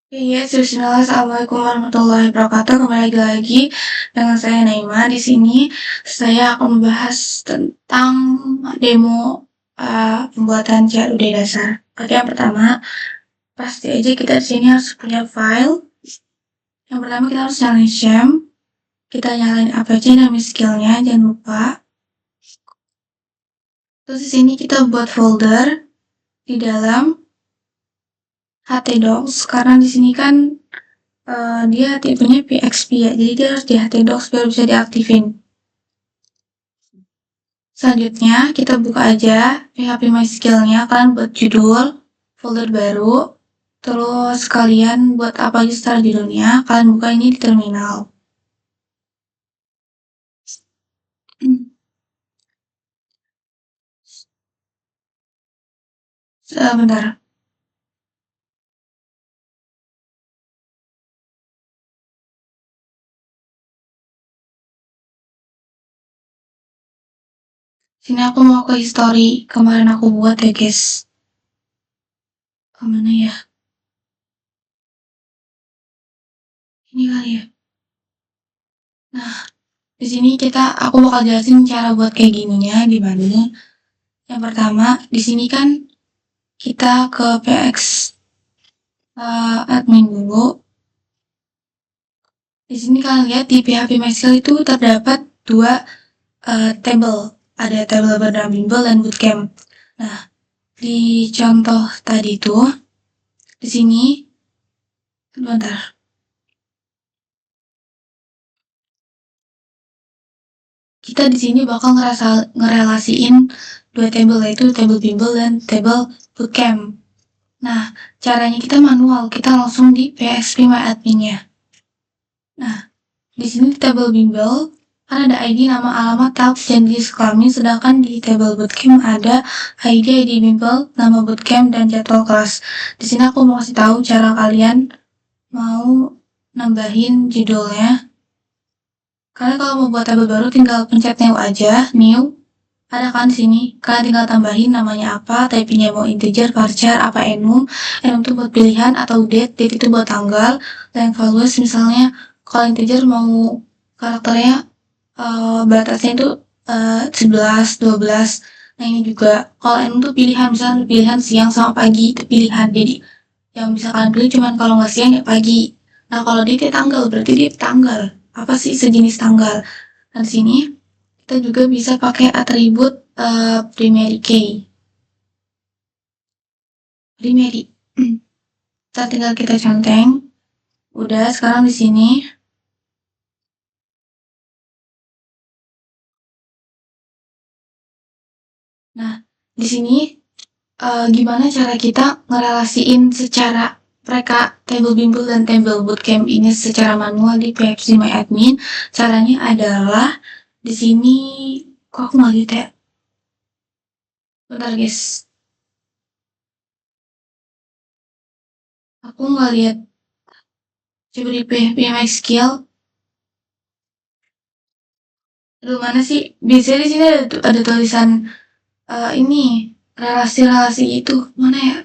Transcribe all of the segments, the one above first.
Yes, bismillah. Assalamualaikum warahmatullahi wabarakatuh. Kembali lagi dengan saya Naima. Di sini saya akan membahas tentang demo pembuatan CRUD dasar. Oke, yang pertama, pasti aja kita di sini harus punya file. Yang pertama kita harus nyalain sham. Kita nyalain APC dan skillnya, jangan lupa. Terus di sini kita buat folder di dalam htdocs karena di sini kan dia tipenya PXP ya, jadi dia harus di htdocs biar bisa diaktifin. Selanjutnya kita buka aja PHP MySQL-nya, kalian buat judul folder baru, terus kalian buat apa aja secara judulnya, kalian buka ini di terminal. Sebentar. Sini aku mau ke history kemarin aku buat ya guys. Kemana ya? Ini kali ya. Nah, di sini aku bakal jelasin cara buat kayak gininya gimana. Yang pertama, di sini kan kita ke PX admin dulu. Di sini kalian lihat di PHP MySQL itu terdapat dua table. Ada table bernama bimbel dan bootcamp. Nah, di contoh tadi itu, di sini, bentar. Kita di sini bakal ngerelasiin dua table, yaitu table bimbel dan table bootcamp. Nah, caranya kita manual, kita langsung di PHP MyAdmin-nya. Nah, di sini di table bimbel kan ada ID, nama, alamat, tab, dan jenis kelamin, sedangkan di table bootcamp ada ID bimbel, nama bootcamp, dan jadwal kelas. Di sini aku mau kasih tahu cara kalian mau nambahin judulnya. Kalian kalau mau buat tabel baru tinggal pencet new aja, new. Ada kan di sini, kalian tinggal tambahin namanya apa, typingnya mau integer, varchar, apa enum itu buat pilihan, atau date itu buat tanggal, dan values misalnya kalau integer mau karakternya batasnya itu 11, 12. Nah ini juga kalau enum tuh pilihan, misalnya pilihan siang sama pagi itu pilihan, jadi yang bisa kalian pilih cuman kalau nggak siang ya pagi. Nah kalau date tanggal berarti dia tanggal, apa sih sejenis tanggal. Dan di sini kita juga bisa pakai atribut primary key. Primary. Tinggal kita centeng. Udah, sekarang di sini. Nah, di sini gimana cara kita ngerelasiin secara mereka table bimbel dan table bootcamp ini secara manual di PHP MyAdmin. Caranya adalah di sini kok aku nggak gitu ya? Bentar guys. Aku nggak lihat. Coba di PHP MySQL. Aduh mana sih? Biasanya di sini ada tulisan ini relasi-relasi itu mana ya?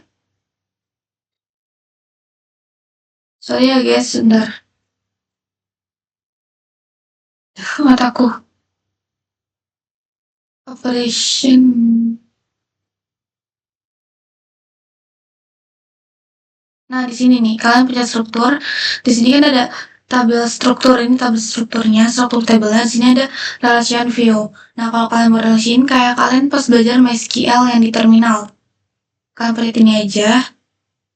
Sorry ya guys, sebentar. Mataku. Operation. Nah di sini nih kalian punya struktur. Di sini kan ada tabel struktur, ini tabel strukturnya, struktur tabelnya. Di sini ada relation view. Nah kalau kalian mau relation kayak kalian pas belajar MySQL yang di terminal. Kalian pilih ini aja.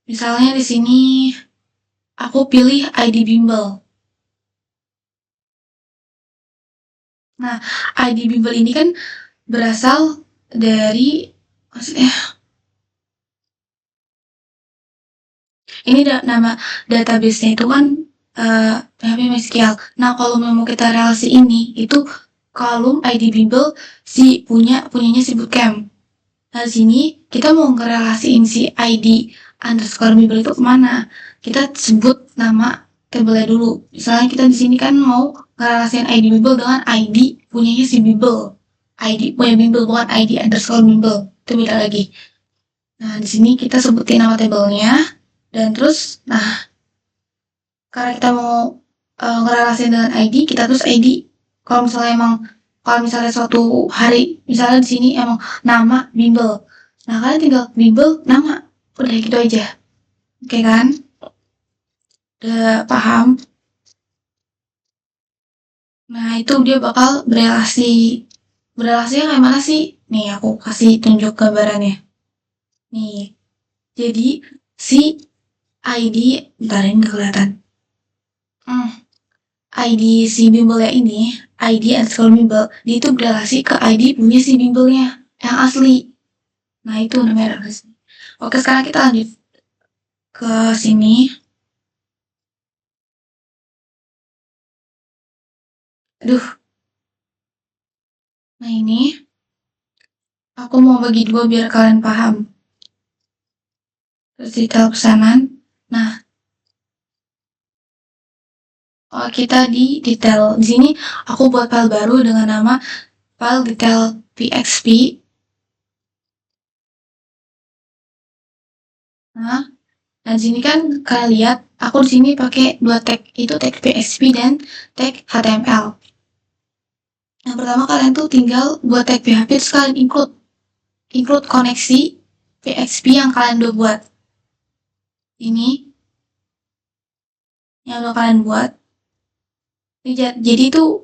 Misalnya di sini aku pilih ID bimbel. Nah, ID bimbel ini kan berasal dari maksudnya ini nama database-nya itu kan PHP MySQL. Nah, kalau mau kita relasi ini itu kolom ID bimbel punyanya si bootcamp. Nah, di sini kita mau ngerelasiin si ID underscore bimbel itu kemana? Kita sebut nama tabelnya dulu. Misalnya kita di sini kan mau ngerelasiin ID bimbel dengan ID punyanya si bimbel. ID punya bimbel bukan ID underscore bimbel. Itu beda lagi. Nah, di sini kita sebutin nama tabelnya dan terus karena kita mau ngerelasin dengan ID, kita terus ID. Kalau misalnya suatu hari, misalnya di sini emang nama bimbel, nah kalian tinggal bimbel nama, udah gitu aja. Oke kan? Udah paham? Nah itu dia bakal berelasinya kayak mana sih? Nih aku kasih tunjuk gambarannya. Nih, jadi si ID, bentar ini nggak kelihatan. ID si bimbelnya ini, ID underscore bimbel, dia itu berelasi ke ID punya si bimbelnya yang asli. Nah itu namanya relasi. Oke, sekarang kita lanjut ke sini. Aduh. Nah ini aku mau bagi dua biar kalian paham. Terus detail pesanan. Nah, kita di detail. Di sini aku buat file baru dengan nama file detail PXP. Nah, di sini kan kalian lihat aku di sini pakai dua tag, itu tag PXP dan tag HTML. Yang pertama kalian tuh tinggal buat tag PHP terus kalian include koneksi PXP yang kalian udah buat. Ini yang udah kalian buat. Jadi itu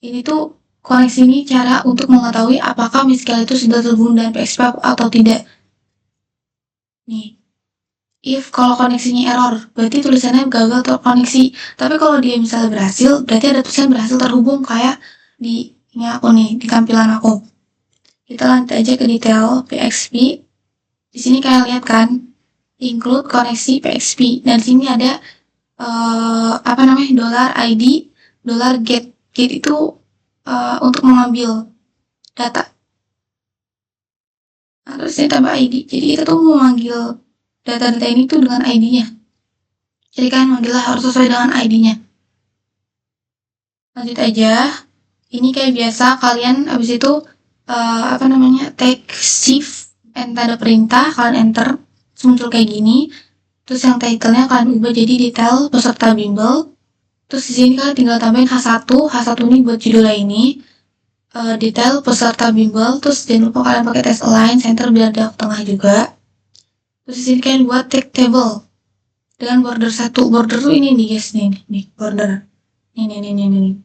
ini tuh koneksi ini cara untuk mengetahui apakah MySQL itu sudah terhubung dengan PHP atau tidak. Nih, if kalau koneksinya error, berarti tulisannya gagal terkoneksi. Tapi kalau dia misalnya berhasil, berarti ada tulisan berhasil terhubung kayak di ini aku nih, di tampilan aku. Kita lanjut aja ke detail PHP. Di sini kalian lihat kan, include koneksi PHP. Dan di sini ada $ID, $get. Get itu untuk mengambil data. Nah, terus ini tambah ID. Jadi kita tuh memanggil data-data ini tuh dengan ID-nya. Jadi kalian manggilnya harus sesuai dengan ID-nya. Lanjut aja. Ini kayak biasa kalian abis itu take shift and tanda perintah, kalian enter, terus muncul kayak gini. Terus yang title-nya kalian ubah jadi detail peserta bimbel. Terus di sini kalian tinggal tambahin H1 ini buat judulnya ini. Detail peserta bimbel, terus jangan lupa kalian pakai text align center biar di tengah juga. Terus di sini kalian buat tag table dengan border 1. Border tuh ini nih guys, nih border. Nih.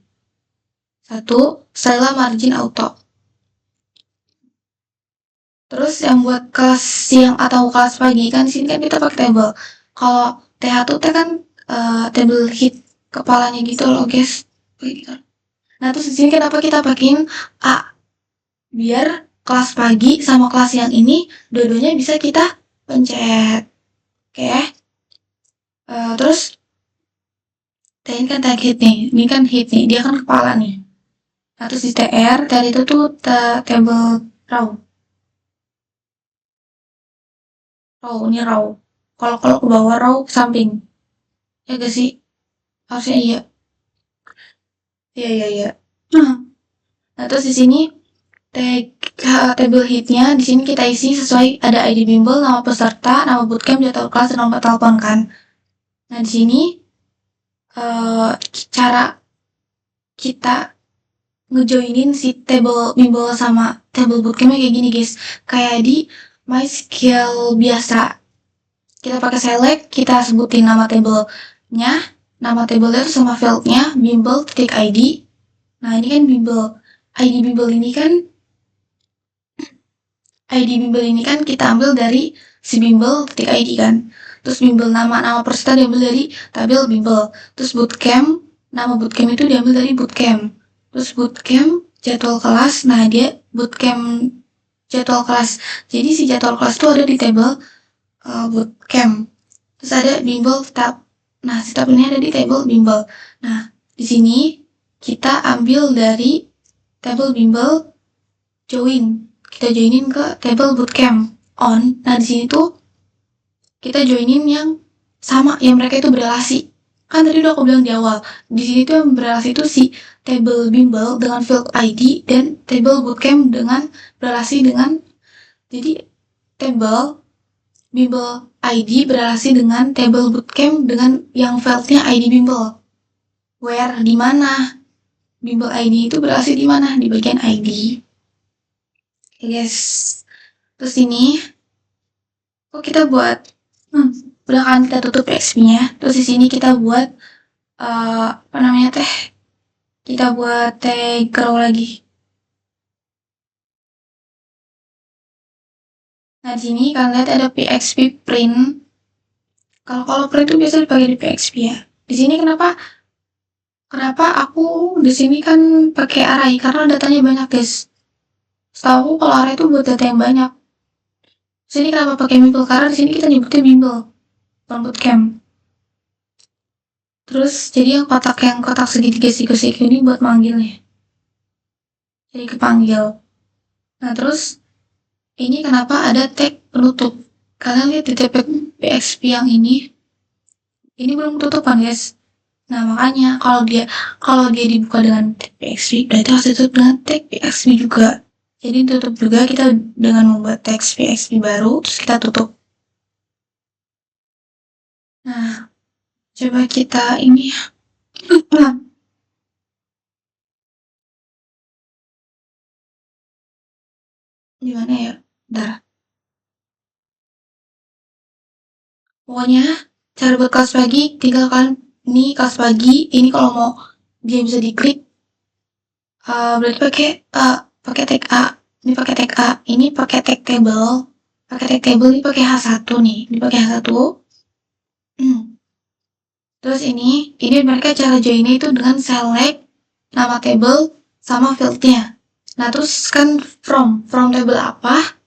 1, style margin auto. Terus yang buat kelas siang atau kelas pagi kan di sini kan kita pakai table. Kalau TH tuh kan table hit kepalanya gitu loh guys. Nah terus di sini kenapa kita pakein A? Biar kelas pagi sama kelas siang ini dua-duanya bisa kita pencet. Oke. Terus ini kan tag hit nih. Ini kan hit nih. Dia kan kepala nih. Nah terus di TR tadi itu tuh table row. Ini row. Kalau ke bawah row ke samping. Ya gak sih? Harusnya iya. Iya. Nah terus di sini table hitnya di sini kita isi sesuai ada ID bimbel, nama peserta, nama bootcamp, jadwal kelas, dan nomor telepon kan. Nah di sini cara kita ngejoinin si table bimbel sama table bootcampnya kayak gini guys, kayak di MySQL biasa. Kita pakai select, kita sebutin nama tablenya, nama tablenya sama fieldnya bimbel.id. Nah ini kan bimbel, ID bimbel ini kan kita ambil dari si bimbel.id kan. Terus bimbel nama peserta diambil dari tabel bimbel. Terus bootcamp, nama bootcamp itu diambil dari bootcamp. Terus bootcamp jadwal kelas, nah dia bootcamp jadwal kelas. Jadi si jadwal kelas itu ada di tabel bootcamp. Terus ada bimbel tab. Nah si tab ini ada di tabel bimbel. Nah di sini kita ambil dari tabel bimbel join. Kita joinin ke table bootcamp on. Nah di sini tuh kita joinin yang sama, yang mereka itu berelasi. Kan tadi udah aku bilang di awal, di sini tuh yang berelasi itu si table bimbel dengan field ID dan table bootcamp dengan berelasi dengan, jadi table Bimbel ID berrelasi dengan table bootcamp dengan yang fieldnya ID bimbel. Where di mana? Bimbel ID itu berrelasi di mana? Di bagian ID. Oke guys. Terus ini kok kita buat udah kan kita tutup PXP-nya. Terus di sini kita buat apa namanya teh? Kita buat tag row lagi. Nah, di sini kalian lihat ada PXP print. Kalau print itu biasa dipakai di PXP ya. Di sini kenapa aku di sini kan pakai array karena datanya banyak guys. Setahu aku kalau array itu buat data yang banyak. Di sini kenapa pakai bimbel? Karena di sini kita nyebutnya bimbel, bukan bootcamp. Terus jadi yang kotak segitiga siku-siku ini buat manggilnya. Jadi kepanggil. Nah terus ini kenapa ada tag penutup? Kalian lihat di tag PXP yang ini belum tutupan guys. Nah makanya kalau dia dibuka dengan tag PXP berarti harus ditutup dengan tag PXP juga. Jadi tutup juga kita dengan membuat tag PXP baru terus kita tutup. Nah coba kita ini gimana ya? Bentar. Pokoknya cara buat kelas pagi tinggal kalian ini kelas pagi ini kalau mau dia bisa diklik berarti pakai tag A ini pakai tag A ini pakai tag table ini pakai H1 nih ini pakai H1 terus ini mereka cara joinnya itu dengan select nama table sama fieldnya. Nah terus kan from table apa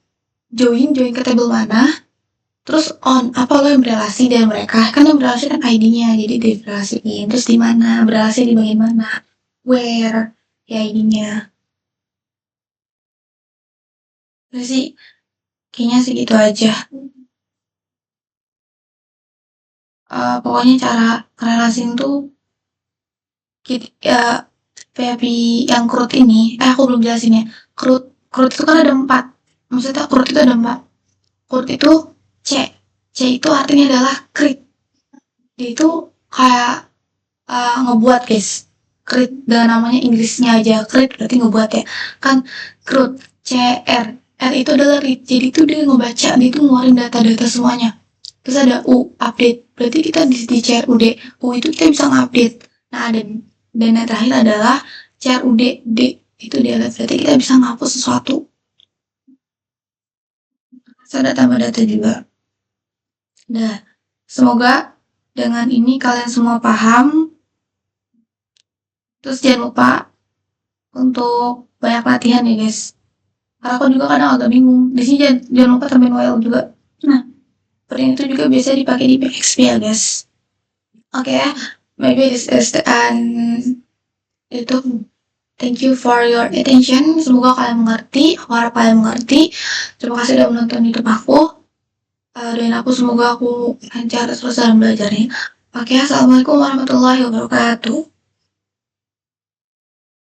join ke table mana terus on apa lo yang berrelasi dengan mereka kan yang berrelasi kan ID-nya jadi direlasiin terus di mana berrelasi di bagian mana where ya ID-nya. Terus sih kayaknya segitu aja. Pokoknya cara relasiin tuh PHP yang CRUD ini aku belum jelasin ya. CRUD itu kan ada 4. Maksudnya CRUD itu ada 4. CRUD itu C itu artinya adalah create. Dia itu kayak ngebuat guys. Create dengan namanya Inggrisnya aja create berarti ngebuat ya. Kan CRUD R itu adalah read. Jadi itu dia ngebaca, dia itu ngeluarin data-data semuanya. Terus ada U update. Berarti kita di CRUD U itu kita bisa ngupdate. Nah dan yang terakhir adalah CRUD D itu delete. Berarti kita bisa ngapus sesuatu. Ada tambah data juga. Nah, semoga dengan ini kalian semua paham. Terus jangan lupa untuk banyak latihan ya guys. Karena aku juga kadang agak bingung. Di sini jangan lupa tambahin while juga. Nah, print itu juga biasa dipakai di PXP ya guys. Oke ya, maybe this is the end. Itu thank you for your attention. Semoga kalian mengerti. Aku harap kalian mengerti. Terima kasih sudah menonton YouTube aku. Dan aku semoga aku lancar terus dalam belajarnya. Oke, assalamualaikum warahmatullahi wabarakatuh.